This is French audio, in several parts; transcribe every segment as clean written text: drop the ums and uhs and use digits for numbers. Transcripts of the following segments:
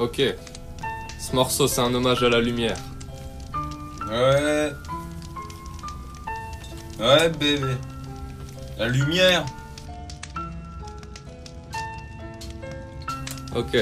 Ok. Ce morceau, c'est un hommage à la lumière. Ouais. Ouais, bébé. La lumière. Ok.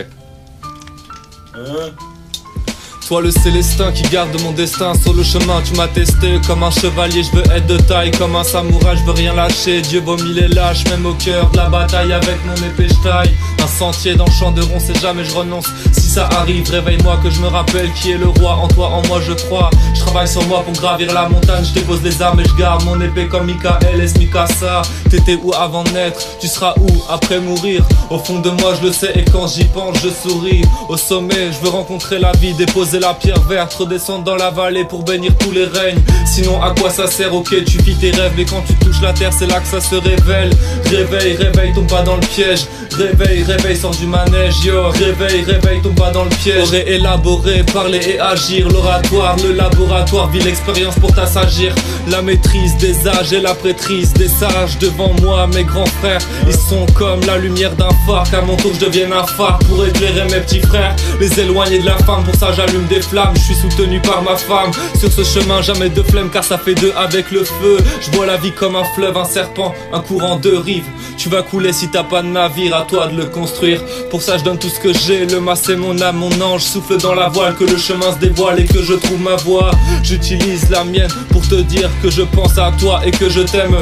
Toi le célestin qui garde mon destin sur le chemin, tu m'as testé comme un chevalier, je veux être de taille, comme un samouraï, je veux rien lâcher. Dieu vomit les lâches, même au cœur de la bataille, avec mon épée je taille un sentier dans le champ de ronces et jamais je renonce. Si ça arrive, réveille-moi que je me rappelle qui est le roi. En toi, en moi je crois, je travaille sur moi pour gravir la montagne. Je dépose les armes et je garde mon épée comme Michael et Mikasa. T'étais où avant de naître, tu seras où après mourir? Au fond de moi je le sais et quand j'y pense je souris. Au sommet, je veux rencontrer la vie, déposer la pierre verte, redescendre dans la vallée pour bénir tous les règnes. Sinon à quoi ça sert? Ok, tu vis tes rêves mais quand tu touches la terre c'est là que ça se révèle. Réveille, réveille, tombe pas dans le piège. Réveille, réveille, sors du manège, yo. Réveille, réveille, tombe pas dans le piège. Aurait élaboré, parler et agir. L'oratoire, le laboratoire, vis l'expérience pour t'assagir. La maîtrise des âges et la prêtrise des sages. Devant moi, mes grands frères, ils sont comme la lumière d'un phare. Qu'à mon tour je devienne un phare pour éclairer mes petits frères, les éloigner de la femme. Pour ça j'allume des flammes, je suis soutenu par ma femme. Sur ce chemin jamais de flemme car ça fait deux avec le feu. Je vois la vie comme un fleuve, un serpent, un courant de rives. Tu vas couler si t'as pas de navire, à toi de le construire. Pour ça je donne tout ce que j'ai, le mât c'est mon âme, mon ange. Souffle dans la voile, que le chemin se dévoile et que je trouve ma voie. J'utilise la mienne pour te dire que je pense à toi et que je t'aime.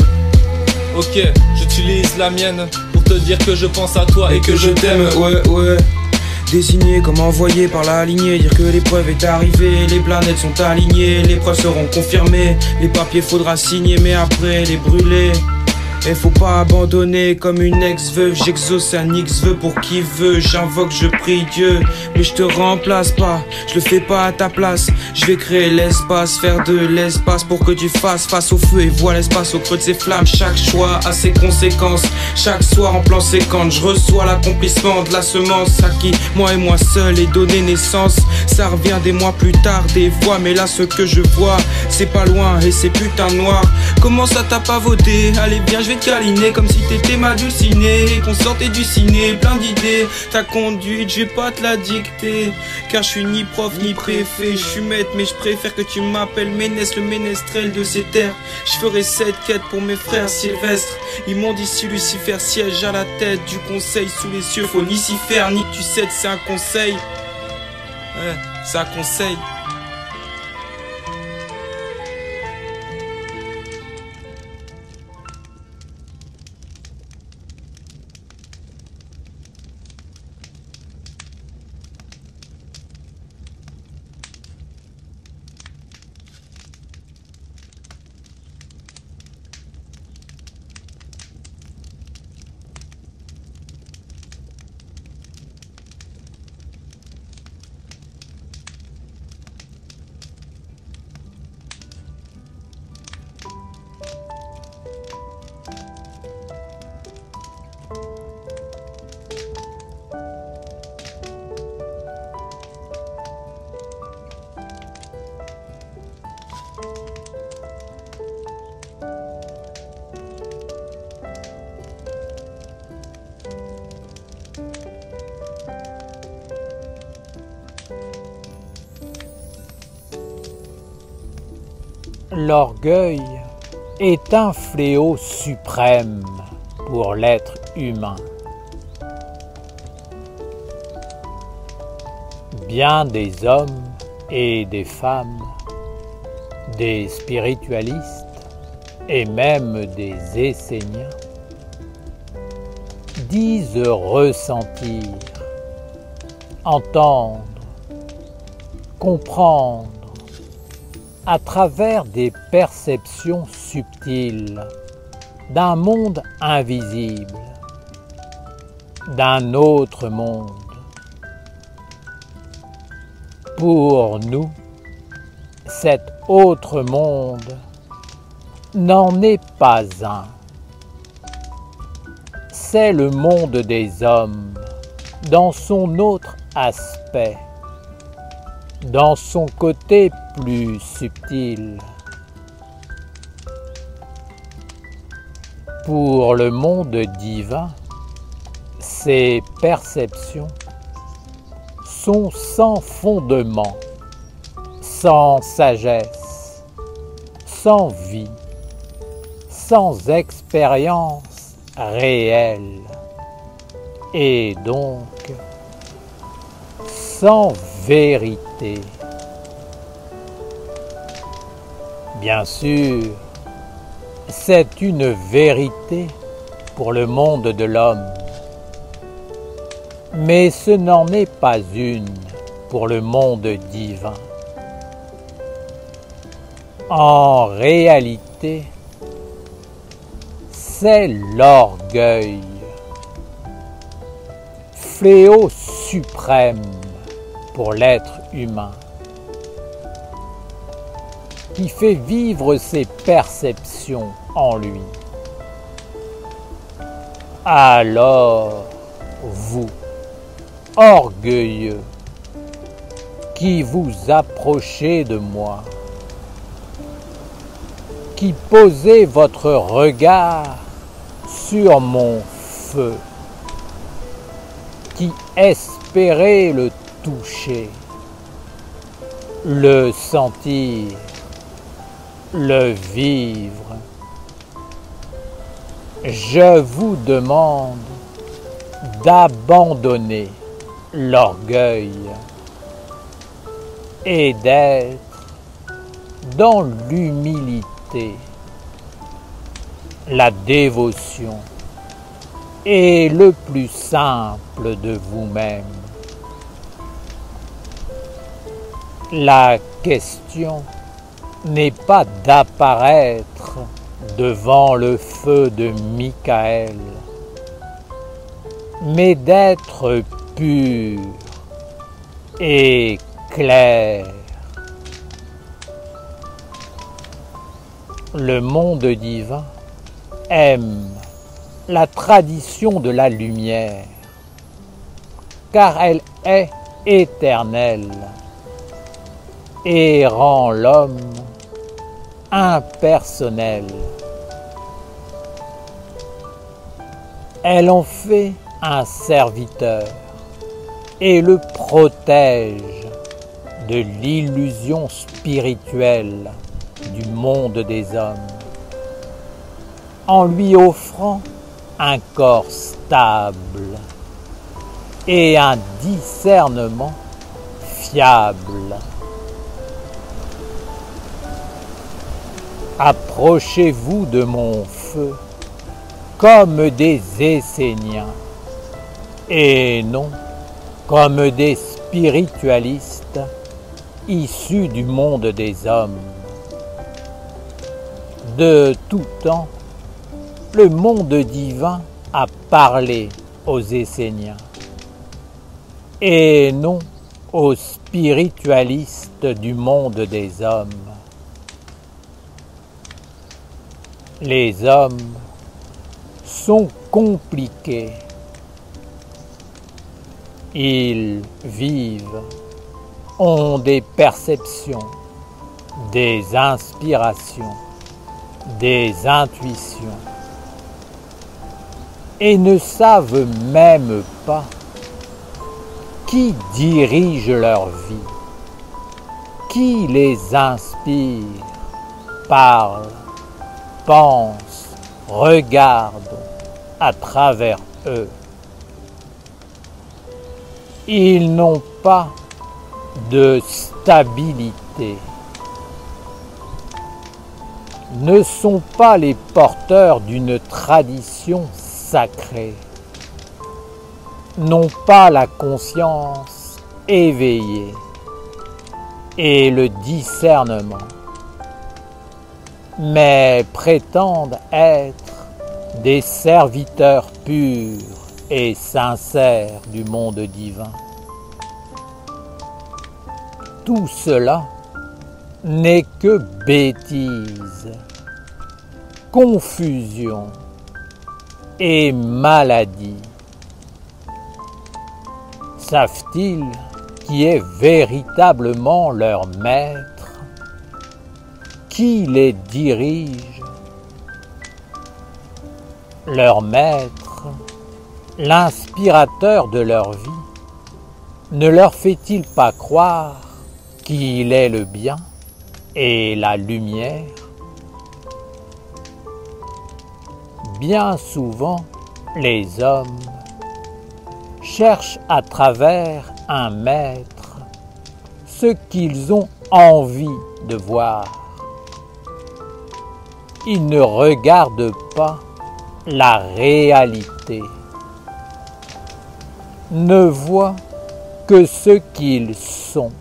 Ok, j'utilise la mienne pour te dire que je pense à toi et que je t'aime. Ouais. Désigné comme envoyé par la lignée, dire que l'épreuve est arrivée, les planètes sont alignées, les preuves seront confirmées, les papiers faudra signer mais après les brûler. Et faut pas abandonner comme une ex-veuve. J'exauce un X-vœu pour qui veut. J'invoque, je prie Dieu, mais je te remplace pas, je le fais pas à ta place. Je vais créer l'espace, faire de l'espace pour que tu fasses face au feu et vois l'espace au creux de ses flammes. Chaque choix a ses conséquences, chaque soir en plan séquence. Je reçois l'accomplissement de la semence à qui moi et moi seul est donné naissance. Ça revient des mois plus tard, des fois, mais là ce que je vois c'est pas loin et c'est putain noir. Comment ça t'a pas voté? Allez bien, je vais te câliner comme si t'étais ma dulcinée, qu'on sortait du ciné, plein d'idées. Ta conduite, je vais pas te la dicter, car je suis ni prof ni préfet. Je suis maître mais je préfère que tu m'appelles Ménès, le ménestrel de ces terres. Je ferai cette quête pour mes frères Sylvestre. Ils m'ont dit si Lucifer siège à la tête du conseil sous les cieux, faut ni s'y faire ni que tu cèdes, c'est un conseil. Ouais, c'est un conseil. L'orgueil est un fléau suprême pour l'être humain. Bien des hommes et des femmes, des spiritualistes et même des esséniens disent ressentir, entendre, comprendre à travers des perceptions subtiles d'un monde invisible, d'un autre monde. Pour nous, cet autre monde n'en est pas un. C'est le monde des hommes dans son autre aspect, dans son côté plus subtil. Pour le monde divin, ces perceptions sont sans fondement, sans sagesse, sans vie, sans expérience réelle, et donc sans vérité. Bien sûr, c'est une vérité pour le monde de l'homme, mais ce n'en est pas une pour le monde divin. En réalité, c'est l'orgueil, fléau suprême pour l'être humain, qui fait vivre ses perceptions en lui. Alors, vous, orgueilleux, qui vous approchez de moi, qui posez votre regard sur mon feu, qui espérez le toucher, le sentir, le vivre, je vous demande d'abandonner l'orgueil et d'être dans l'humilité, la dévotion et le plus simple de vous-même. La question n'est pas d'apparaître devant le feu de Michael, mais d'être pur et clair. Le monde divin aime la tradition de la lumière, car elle est éternelle et rend l'homme impersonnel. Elle en fait un serviteur et le protège de l'illusion spirituelle du monde des hommes, en lui offrant un corps stable et un discernement fiable. Approchez-vous de mon feu comme des Esséniens et non comme des spiritualistes issus du monde des hommes. De tout temps, le monde divin a parlé aux Esséniens et non aux spiritualistes du monde des hommes. Les hommes sont compliqués. Ils vivent, ont des perceptions, des inspirations, des intuitions, et ne savent même pas qui dirige leur vie, qui les inspire, parle, pense, regarde à travers eux. Ils n'ont pas de stabilité, ne sont pas les porteurs d'une tradition sacrée, n'ont pas la conscience éveillée et le discernement, mais prétendent être des serviteurs purs et sincères du monde divin. Tout cela n'est que bêtise, confusion et maladie. Savent-ils qui est véritablement leur maître, qui les dirige? Leur maître, l'inspirateur de leur vie, ne leur fait-il pas croire qu'il est le bien et la lumière? Bien souvent, les hommes cherchent à travers un maître ce qu'ils ont envie de voir. Ils ne regardent pas la réalité, ne voient que ce qu'ils sont,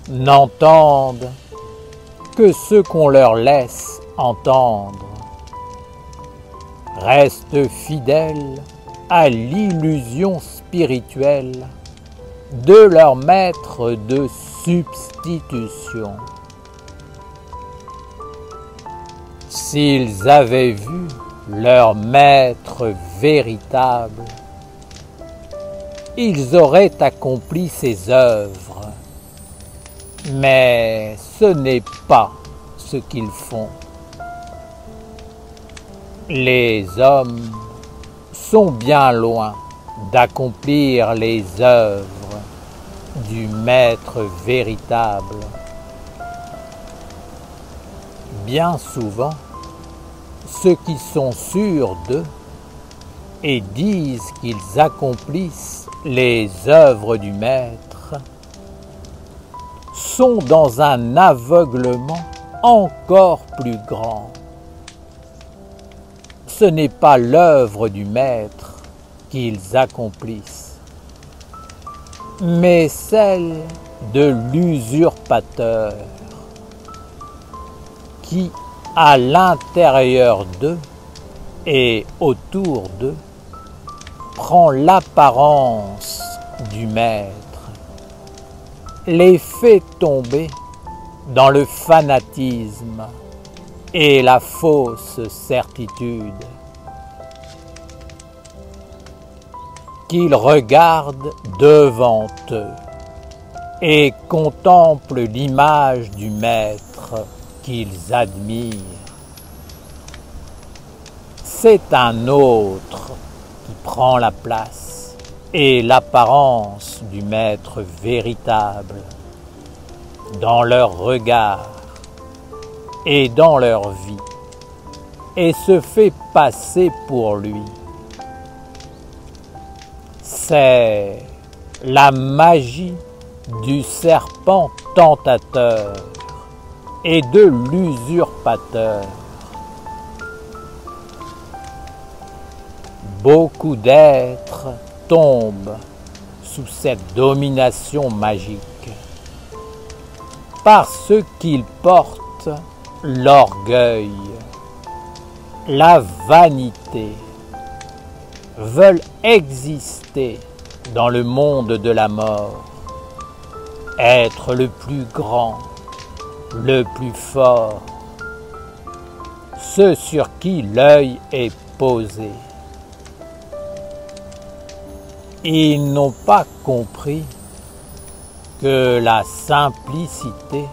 n'entendent que ce qu'on leur laisse entendre, restent fidèles à l'illusion spirituelle de leur maître de substitution. S'ils avaient vu leur maître véritable, ils auraient accompli ses œuvres, mais ce n'est pas ce qu'ils font. Les hommes sont bien loin d'accomplir les œuvres du maître véritable. Bien souvent, ceux qui sont sûrs d'eux et disent qu'ils accomplissent les œuvres du maître sont dans un aveuglement encore plus grand. Ce n'est pas l'œuvre du maître qu'ils accomplissent, mais celle de l'usurpateur qui, à l'intérieur d'eux et autour d'eux, prend l'apparence du maître, les fait tomber dans le fanatisme et la fausse certitude, qu'ils regardent devant eux et contemplent l'image du maître qu'ils admirent. C'est un autre qui prend la place et l'apparence du maître véritable dans leur regard et dans leur vie, et se fait passer pour lui. C'est la magie du serpent tentateur et de l'usurpateur. Beaucoup d'êtres tombent sous cette domination magique parce qu'ils portent l'orgueil, la vanité, veulent exister dans le monde de la mort, être le plus grand, le plus fort, ceux sur qui l'œil est posé. Ils n'ont pas compris que la simplicité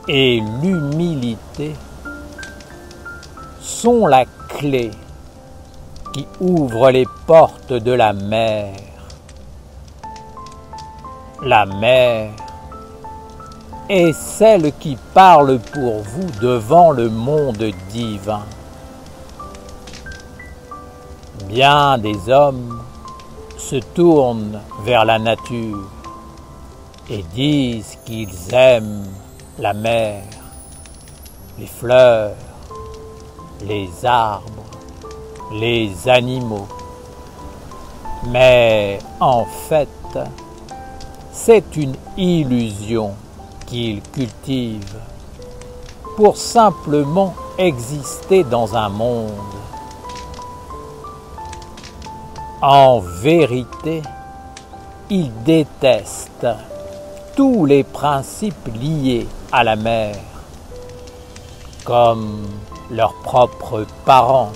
et l'humilité sont la clé qui ouvre les portes de la mer. La mer est celle qui parle pour vous devant le monde divin. Bien des hommes se tournent vers la nature et disent qu'ils aiment la mer, les fleurs, les arbres, les animaux. Mais en fait, c'est une illusion qu'ils cultivent pour simplement exister dans un monde. En vérité, ils détestent tous les principes liés à la mer, comme leurs propres parents,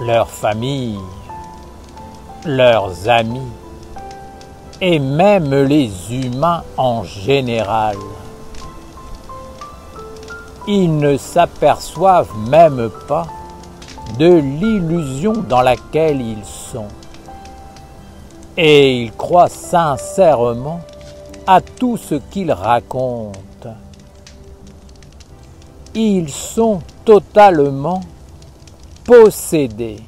leur famille, leurs amis, et même les humains en général. Ils ne s'aperçoivent même pas de l'illusion dans laquelle ils sont. et ils croient sincèrement à tout ce qu'ils racontent. Ils sont totalement possédés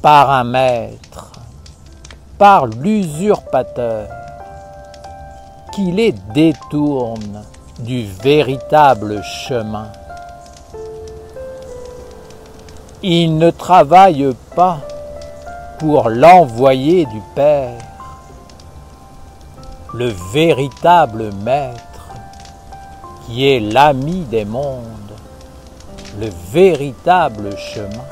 par un maître, par l'usurpateur, qui les détourne du véritable chemin. Ils ne travaillent pas pour l'envoyé du Père, le véritable maître, qui est l'ami des mondes, le véritable chemin,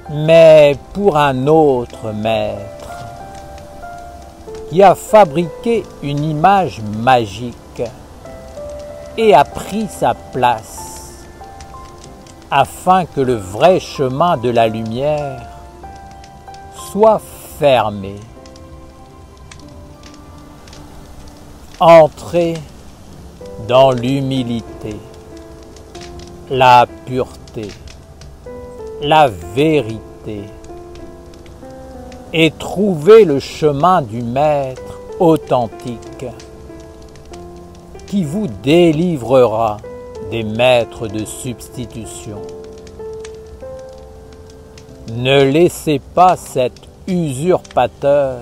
mais pour un autre maître, qui a fabriqué une image magique et a pris sa place, afin que le vrai chemin de la lumière soit fermé. Entrez dans l'humilité, la pureté, la vérité, et trouvez le chemin du Maître authentique qui vous délivrera des maîtres de substitution. Ne laissez pas cet usurpateur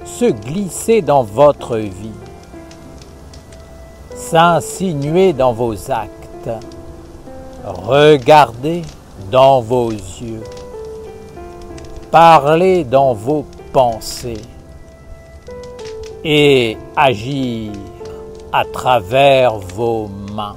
se glisser dans votre vie, s'insinuer dans vos actes, regarder dans vos yeux, parler dans vos pensées et agir à travers vos mains.